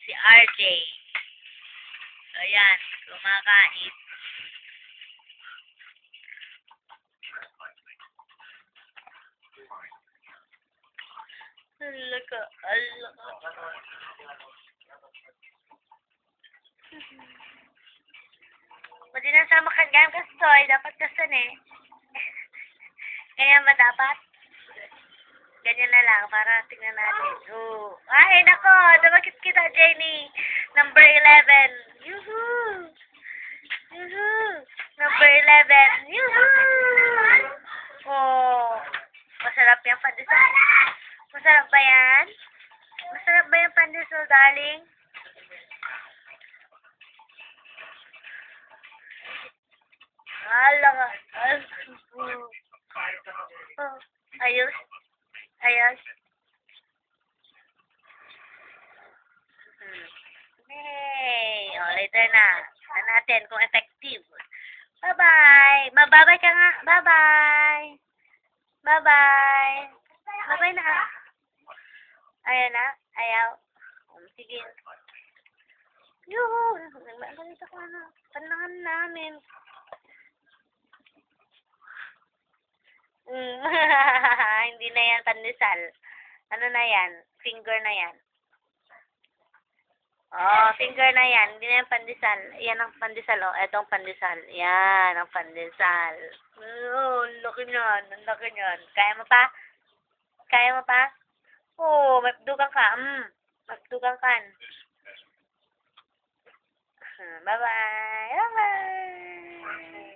Si RJ. Ayan, kumakain. Alaka, alaka. Pwede na sama ka dyan, Kastoy. Dapat kasan eh. Ganyan ba dapat? Ganyan na lang, para tingnan natin. Oh. Ay, nako! Dumakit kita, Jenny. Number 11. Yuhuu! Yuhuu! Number 11. Yuhuu! Oh. Masarap yung pandesal. Masarap ba yan? Masarap ba yung pandesal, darling? Ala ka. Oh. Ayos. Ayos. Hey, o, later na. Tignan natin kung effective. Bye-bye. Mababay ka nga. Bye-bye. Bye-bye. Bye-bye na. Ayan na. Ayaw. Sige. Yuhu. Ganito ko na. Panangan namin. Hindi na yan pandesal. Ano na yan? Finger na yan. Oh, finger na yan. Hindi na yan pandesal. Yan ang pandesal, oh. Etong pandesal. Yan ang pandesal. Oh, ang laki niyan. Ang laki niyan. Kaya mo pa? Kaya mo pa? Oh, magdugang ka. Magdugang ka. Bye-bye. Bye-bye.